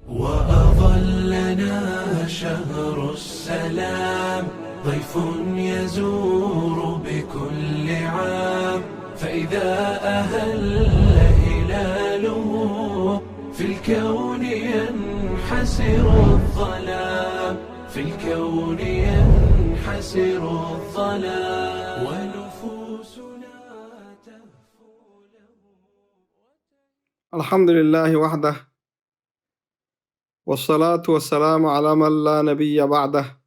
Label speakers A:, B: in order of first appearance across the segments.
A: وأظلنا شهر السلام، ضيف يزور بكل عام، فإذا أهل هلاله في الكون ينحسر الظلام، في الكون ينحسر الظلام، ونفوسنا تهفو له.
B: الحمد لله وحده، والصلاة والسلام على من لا نبي بعده.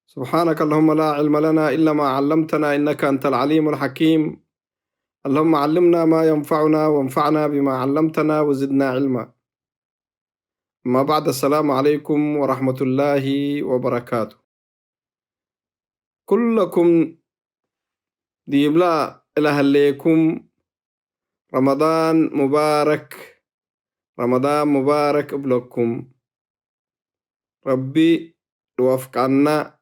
B: سبحانك اللهم لا علم لنا إلا ما علمتنا، إنك أنت العليم الحكيم. اللهم علمنا ما ينفعنا وانفعنا بما علمتنا وزدنا علما. ما بعد، السلام عليكم ورحمة الله وبركاته. كلكم ديبلا إلهليكم رمضان مبارك، رمضان مبارك أبلكم. ربي وفقنا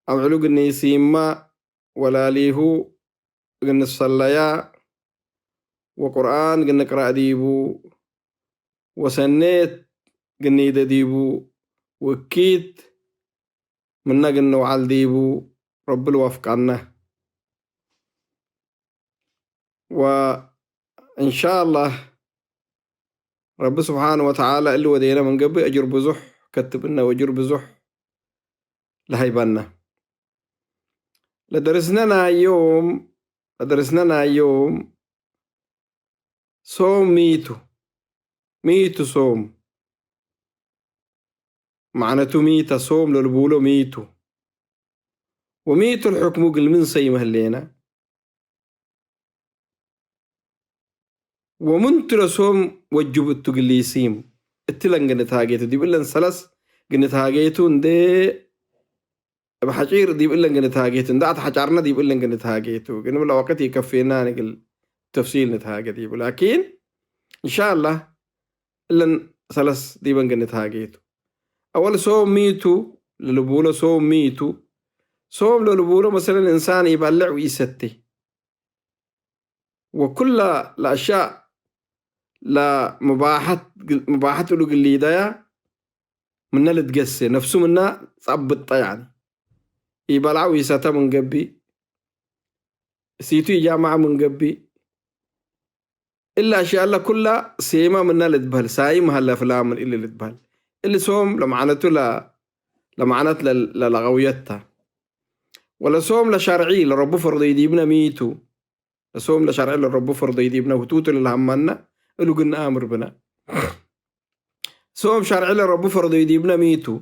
B: أمعلو قني سيما ولا ليهو قن الصلايا وقرآن قن نقرأ ديبو وسنيت قني ديبو وكيت منا قن وعال ديبو. رب الوفق عنا، وإن شاء الله رب سبحانه وتعالى اللي ودينا من قبل أجر بزح كتبنا وأجر بزح لهيبنا. لدرسنا يوم صوم ميتو صوم، معناته ميتا صوم للبولو ميتو، وميتو الحكم قل من سيمه اللينا، ومنتر صوم وجب التقليسيم التلن قنت هاجيتو دي بلن سلس قنت هاجيتو ندي بحجير دي بلن قنت هاجيتو ندعت حجارنا دي بلن قنت هاجيتو قنو بلا وقت يكفينا نقل تفصيل نتهاجي دي، لكن إن شاء الله إلن سلس دي بن قنت هاجيتو. أول صوم ميتو للبولو، صوم ميتو صوم للبولو مثلا الإنسان يبلع ويستي، وكل الأشياء لا مباحة له اللي دايا منا لتقسي نفسه منا صبط يعني يبلع ويستا من قبي سيتو يجامع من قبي، إلا أشياء الله كلها سيما منا لتبهل سايم هلا فلام اللي لتبهل اللي صوم لمعنته لمعنات للغويتها، ولا صوم لشرعي لرب فرض يديبنا ميتو، صوم لشرعي لرب فرض يديبنا وتوتو للهمنا اللي قلنا آمر بنا. صوم شرعي لرب فرض يديبنا ميتو.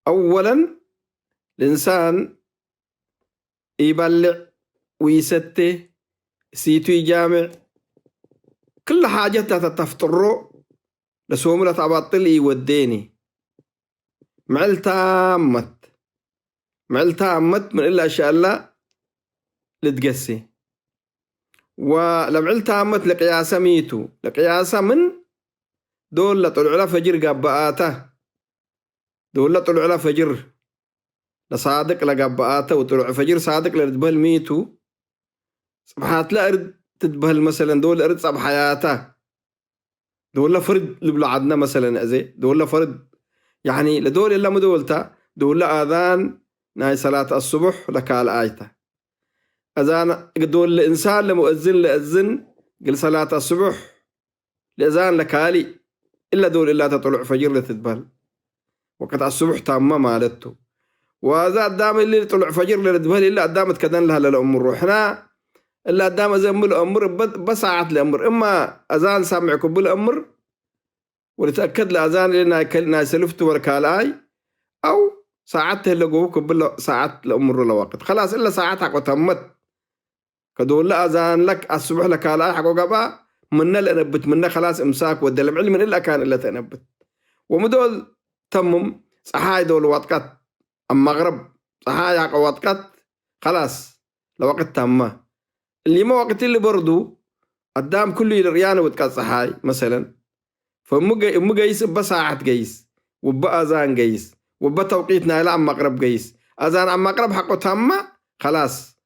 B: أولا الإنسان يبلع ويستي سيتو يجامع كل حاجة تتفتره لصوم لا تبطل يوديني معل تامت من إلا أشياء الله لتقسي، ولمعل تامت لقياسة ميتو، لقياسة من دول طلعوا له فجر قبآته، دول طلعوا له فجر لصادق لقبآته، وطلع فجر صادق لتبهل ميتو صبحات لا أرد تتبهل مثلا دول أرد صب حياته، دول فرد لبلعدنا مثلا أزي دول فرد يعني لدول إلا مدولتا دول آذان ناي صلاة الصبح لكال آيته، أذان دول الإنسان لمؤذن لأذن قل صلاة الصبح لأذان لكالي إلا دول إلا تطلع فجر لتتبهل وقت الصبح تامة مالته، وذا الدام اللي طلع فجر لتتبهل إلا قدامت كدن لها للأمر روحنا إلا قدام زي الأمر بساعة الأمر، إما أذان سامعكم بالأمر ولتأكد لأذان لنا سلفته وركالاي، أو ساعته اللي جوكم بلا ساعة الأمر لوقت خلاص إلا ساعتها وتمت كدول أذان لك الصبح لك على حق وقبا منا لنبت منا خلاص إمساك ودل علم من إلا كان إلا تنبت، ومدول تمم صحاي دول واتقت أما مغرب صحاي حق واتقت خلاص لوقت تمه، اللي ما وقت اللي برضو قدام كل ريانة وتقت صحاي مثلا فمو قيس بساعة قيس وبا أذان قيس وبا توقيتنا إلى أما مغرب قيس أذان أما مغرب حقه تمه خلاص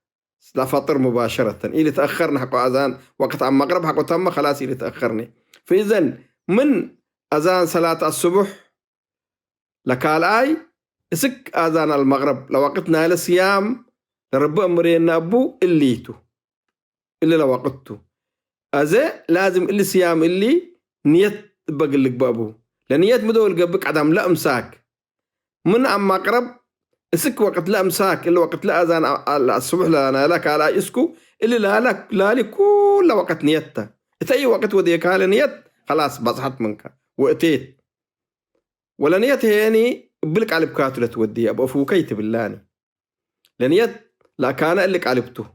B: لا فطر مباشرة، إلي تأخرنا حقه أذان وقت أما مغرب حقه تمه خلاص إلي تأخرني، فإذن من أذان صلاة الصبح لكال آي اسك أذان المغرب لوقتنا للصيام لرب أمرين أبو الليتو اللي لوقته أزا لازم اللي صيام اللي نيت بقلك بابو لنيت مدول قبك عدم لا أمساك من أما قرب اسك وقت لا أمساك اللي وقت لا أذان الصبح لنا لك على اسكو اللي لا لك لا لي كل وقت نيته أي وقت وديك على نيت خلاص بصحت منك وأتيت ولا نيت هيني بلك على بكاتو لتودي أبو فوكيت باللاني لنيت لا كان لك علبته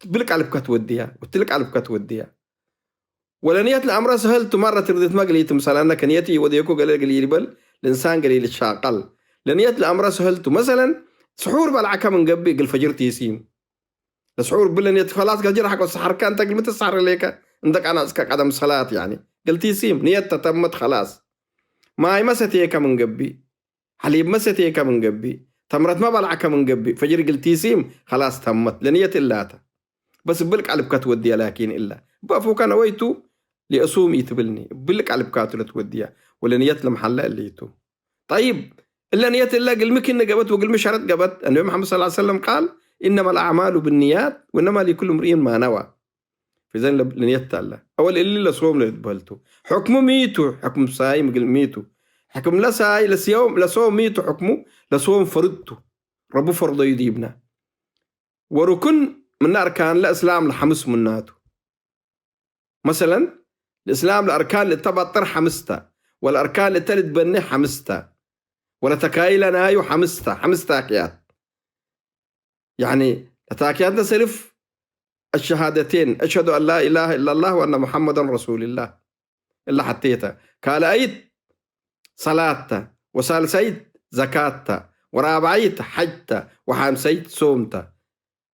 B: بلك على بكات وديها وتلك على بكات وديها ولا نيت الأمر سهلت مرة تردت ما قليت مثلا أنك نيتي وديكو قليل بل الإنسان قليل الشاقل لنيت الأمر سهلت مثلا سحور بالعكا من قبي قل فجر تيسيم السحور بلا نيت خلاص قال جرحك والسحر كان تقل متى السحر ليك عندك أنا أسكك عدم صلاة يعني قلت يسيم نيت تتمت خلاص ماي مستيك من قبي حليب مستيك من قبي تمرت ما بالعكا من قبي فجر قلت يسيم خلاص تمت لنية اللاتا بس بلك على بكات وديها لكن إلا بقفو كان ويتو لأصوم يتبلني بلك على بكاتو لتوديها ولا نية المحلة اللي يتو طيب إلا نية الله قل مكن قبت وقل مشارت قبت النبي محمد صلى الله عليه وسلم قال إنما الأعمال بالنيات وإنما لكل امرئ ما نوى في ذن لنية الله أول اللي لصوم لتبهلتو حكمه ميتو حكم سايم قل ميتو حكم لا ساي لصوم ميتو حكمه لصوم فرضتو ربو فرضه يديبنا وركن من أركان الإسلام لحمس مناتو مثلا الإسلام الأركان اللي تبطر حمستا والأركان اللي تلت بني حمستا ولا تكايلا نايو حمستا كيات يعني تاكيات نسلف الشهادتين أشهد أن لا إله إلا الله وأن محمدا رسول الله إلا حتيتا قال أيت صلاة وسالسيت زكاة ورابعيت حجتا وحامسيت صومتا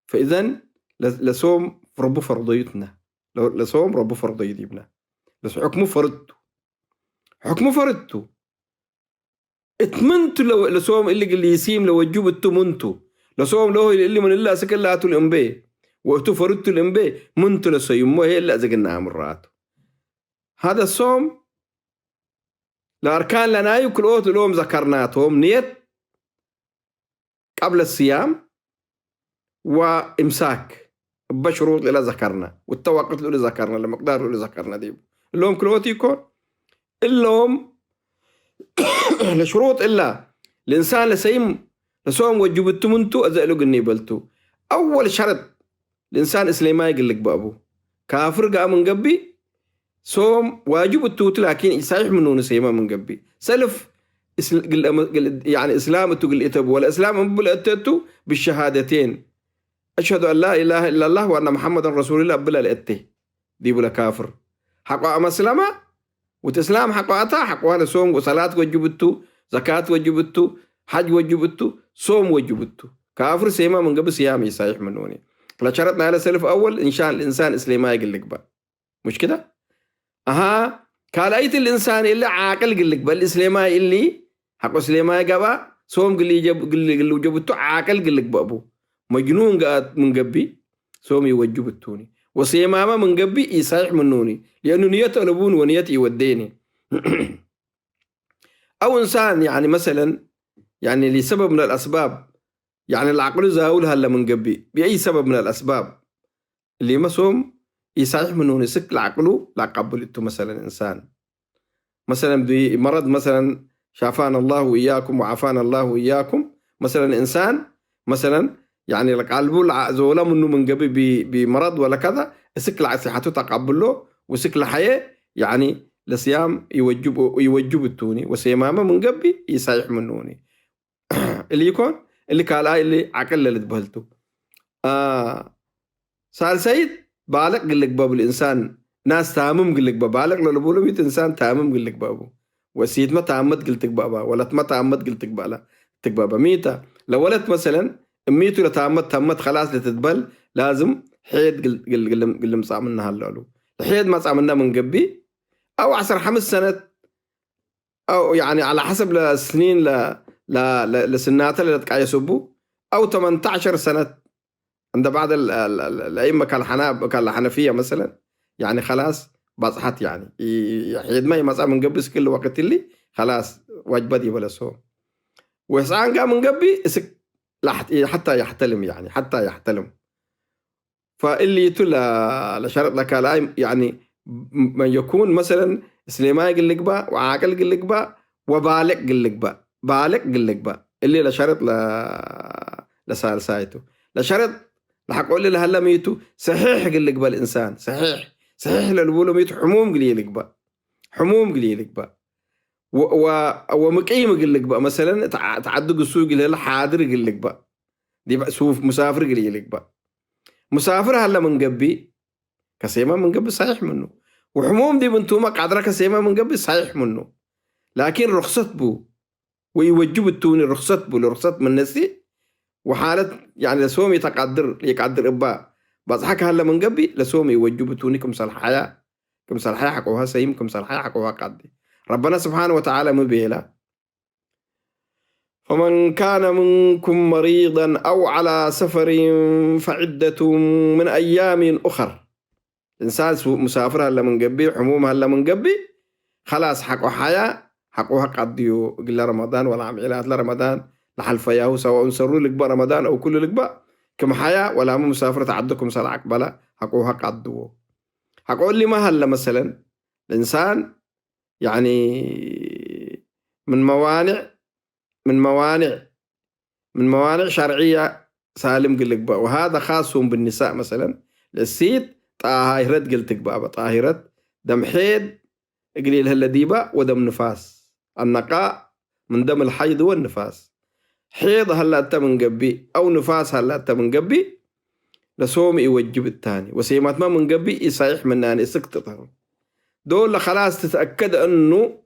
B: فإذن لصوم ربو فرضيتنا لصوم ربو فرضيتنا بس حكمه فرضتو اتمنتو لصوم اللي يسيم لو وجبتو منتو لصوم له اللي من الله سكلاتو الانبي وقتو فرضتو الانبي منتو لصيمو هي اللي ازقنا مرات هذا الصوم الاركان لنا يكل اوت لهم ذكرناتهم نيت قبل الصيام وامساك بشروط اللي ذكرنا والتوقيت اللي ذكرنا المقدار اللي ذكرنا دي اللهم كلوت يكون اللهم لشروط إلا الإنسان لسيم لصوم وجبتو منتو أزألو قني بلتو أول شرط الإنسان إسلامي يقول لك بابو كافر قام من قبي صوم واجبتو لكن صحيح منو نسيما من قبي سلف يعني إسلام تقول إتبو والإسلام بل أتتو بالشهادتين أشهد أن لا إله إلا الله وأن محمد رسول الله بلا الأتي دي بلا كافر حقا مسلمة وتسلام حقاتا حقوانا صوم وصلاة وجبتو زكاة وجبتو حج وجبتو صوم وجبتو كافر سيما من قبل صيامي صحيح منوني لا شرطنا على سلف أول إن شاء الإنسان إسلامي يقول لك بقى مش كده قال أيت الإنسان اللي عاقل قل لك بقى الإسلامي اللي حقو إسلامي قبا صوم قل جبتو عاقل قل لك بقى مجنون قاد من قبي صوم يوجبتوني وصيامه من قبي يصحيح منوني لأنه نيته لبون ونيته يوديني أو إنسان يعني مثلا يعني لسبب من الأسباب يعني العقل زاولها هلا من قبي بأي سبب من الأسباب اللي مسوم يصحيح منوني سك العقله لا قبلته مثلا إنسان مثلا بمرض مثلا شافانا الله وإياكم وعافانا الله وإياكم مثلا إنسان مثلا يعني قلبه زولا منه من قبل بمرض ولا كذا سك صحته تقبل له وسك الحياة يعني لصيام يوجب التوني وصيامه من قبل يصحيح منوني اللي يكون اللي قال اللي عقل اللي تبهلته سال سيد بالغ قال لك باب الإنسان ناس تامم قال لك بالغ لو بقولوا بيت إنسان تامم قال لك بابه وسيد ما تامت قلت لك بابا ولا ما تامت قلت لك بالا تك ميتا لو ولد مثلا ميتو لتامت خلاص لتتبل لازم حيد قل مصامنا هاللولو الحيد ما صامنا من قبي أو 15 سنة أو يعني على حسب السنين لسنات اللي تقع يسبوا أو 18 سنة عند بعض الأئمة كالحنفية مثلا يعني خلاص بصحت يعني يحيد ما يمسا من قبل كل وقت اللي خلاص واجبت يبلا صوم وإسعان قام من قبل حتى يحتلم يعني حتى يحتلم فاللي يتلا لشرط لك لا يعني من يكون مثلا سليمان يقول لك با وعاقل يقول لك با وبالغ يقول لك با بالغ يقول لك با اللي لشرط لسال سايتو لشرط لحق اقول له هلا ميتو صحيح يقول لك با الانسان صحيح للبولو ميتو حموم قليل لك با حموم قليل لك با ومقيم يقول لك با مثلا تعدق السوق اللي حاضر يقول لك با دي بقى سوف مسافر قليل لك با مسافر هلا من قبي كسيما من قبل صحيح منه وحموم دي بنتوما قادرة كسيما من قبل صحيح منه لكن رخصت بو ويوجب التوني رخصت بو لرخصت من نسي وحالة يعني لسوم يقدر إبا بضحك هلا من قبل لسوم يوجب التوني كمثال حياة حقوها سيم كمثال حياة حقوها قادي ربنا سبحانه وتعالى مبيلا فمن كان منكم مريضا أو على سفر فعدة من أيام أخر إنسان مسافر هلا من قبي حموم هلا من قبي خلاص حقه حياة حقه قضيو قل رمضان ولا عملات لرمضان لحل فياه سواء سروا لك برمضان أو كل لك بقى كم حياة ولا مسافر تعدكم سلعك بلا حقه قضيو حقه اللي ما هلا مثلا الإنسان يعني من موانع شرعية سالم قل لك بقى وهذا خاص بالنساء مثلا السيد طاهرة قلتك بقى طاهرة دم حيض قليل هلا ديبا ودم نفاس النقاء من دم الحيض والنفاس حيض هلا أنت من قبي أو نفاس هلا أنت من قبي لصوم يوجب الثاني وسيمات ما من قبي يصيح منان يسكت دول خلاص تتأكد أنه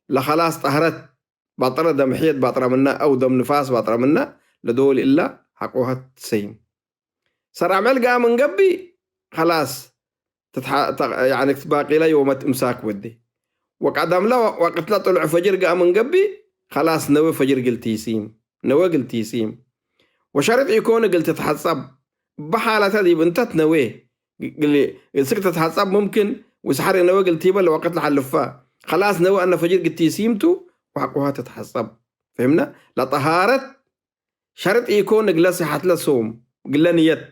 B: لخلاص طهرت باطرة دم حيض باطرة منا أو دم نفاس باطرة منا لدول إلا حقوها تسيم صار عمل قام من قبي خلاص يعني باقي لا يوم امساك ودي وقدم لا وقت لا طلع فجر قام من قبي خلاص نوى فجر قلت يسيم وشرط يكون قلت تتحسب بحالة هذه بنت تنوي قل سكت تتحسب ممكن وسحر نوى قلت يبل وقت لحلفها خلاص نوى أن فجر قلت يسيمته وحقها تتحسب فهمنا لا طهارة شرط يكون قل صحة لا صوم قل نيت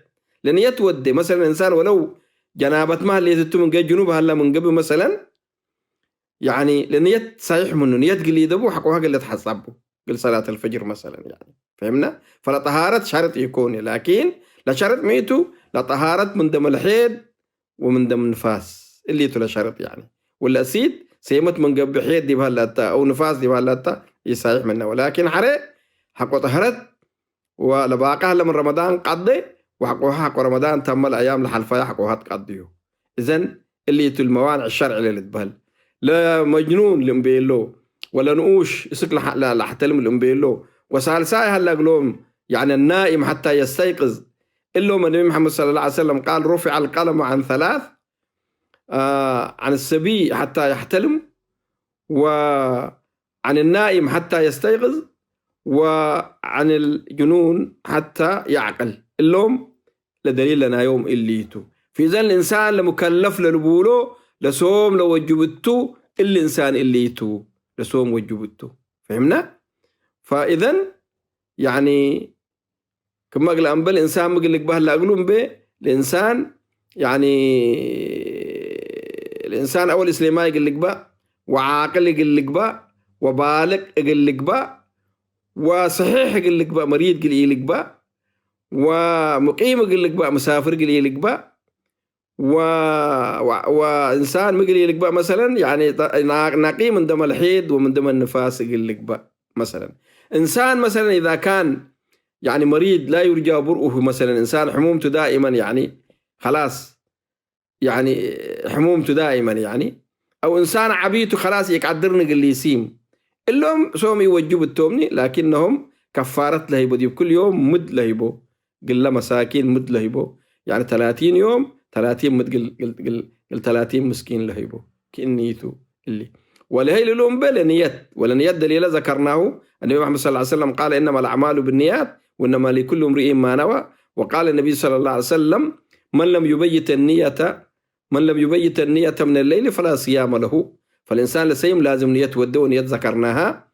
B: لنيت ودي مثلا إنسان ولو جنابة ما اللي يتتو من جنوب هلا من قبل مثلا يعني لنيت صحيح منه نيت قل يدبو حقها قل تحسبه قل صلاة الفجر مثلا يعني فهمنا فلا طهارة شرط يكون لكن لا شرط ميتو لا طهارة من دم الحيض ومن دم النفاس اللي يتو لا شرط يعني ولا سيد سيمت من قبل حيض دي بهالتا أو نفاس دي بهالتا يصحيح منه ولكن حري حقه طهرت ولباقها هلا من رمضان قضي وحقوها حق رمضان تم الأيام لحلفها حقوها تقضيه إذن اللي يتو الموانع الشرع اللي تبهل لا مجنون لمبيلو ولا نقوش يسك لا حتلم لمبيلو وسالساي هلا قلوم يعني النائم حتى يستيقظ إلا من النبي محمد صلى الله عليه وسلم قال رفع القلم عن 3 عن السبي حتى يحتلم وعن النائم حتى يستيقظ وعن الجنون حتى يعقل اللوم لدليل لنا يوم الليتو في ذن الإنسان لمكلف للبولو لصوم لوجبتو الإنسان الليتو لصوم وجبتو فهمنا؟ فإذن يعني كما قال أنبال الإنسان مقل لك بها لأقلون به الإنسان يعني الإنسان أول إسلامي يقول لك بها وعاقل يقول لك بها وبالغ يقول لك بها وصحيح يقول لك بها مريض يقول لك بها ومقيم يقول لك بها مسافر يقول لك بها وإنسان مقل لك بها مثلا يعني نقي من دم الحيض ومن دم النفاس يقول لك بها مثلا إنسان مثلا إذا كان يعني مريض لا يرجى برؤه مثلا إنسان حمومته دائما يعني خلاص يعني حمومته دائما يعني أو إنسان عبيته خلاص يقدرن اللي يسيم اللهم سوم يوجبوا التومني لكنهم كفارة لهيبو دي كل يوم مد لهيبو قل مساكين مد لهيبو يعني 30 يوم 30 مد قل 30 مسكين لهيبو كنيتو اللي ولهي لهم بلا نيات ولا نيات دليل ذكرناه النبي محمد صلى الله عليه وسلم قال إنما الأعمال بالنيات وإنما لكل امرئ ما نوى وقال النبي صلى الله عليه وسلم من لم يبيت النية من لم يبيت النية من الليل فلا صيام له. فالإنسان لسيم لازم نية وده ونية ذكرناها.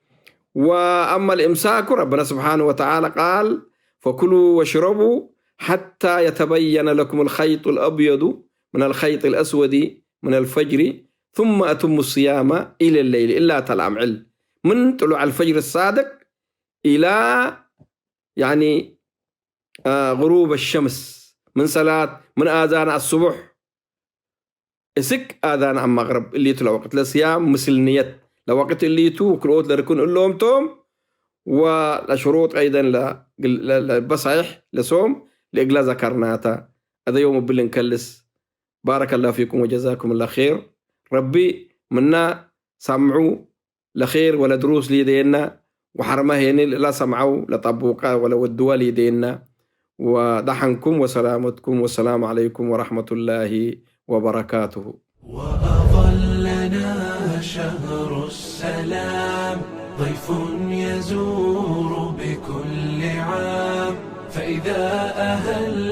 B: وأما الإمساك ربنا سبحانه وتعالى قال فكلوا واشربوا حتى يتبين لكم الخيط الأبيض من الخيط الأسود من الفجر ثم أتموا الصيام إلى الليل إلا تلام عل، من طلوع الفجر الصادق إلى يعني غروب الشمس، من صلاة من آذان الصبح اسك آذان المغرب اللي طلع وقت لصيام مثل نية لوقت اللي تو كروت لركون اللوم توم، والشروط أيضا لبصحيح لصوم لإقلا ذكرناتا. هذا يوم بلنكلس. بارك الله فيكم وجزاكم الله خير. ربي منا سمعوا لخير ولا دروس ليدينا وحرمه يعني لا سمعوا لطبوقا ولا ودوا ليدينا. ودحنكم وسلامتكم والسلام عليكم ورحمة الله وبركاته.
A: وأظلنا شهر السلام ضيف يزور بكل عام، فإذا أهل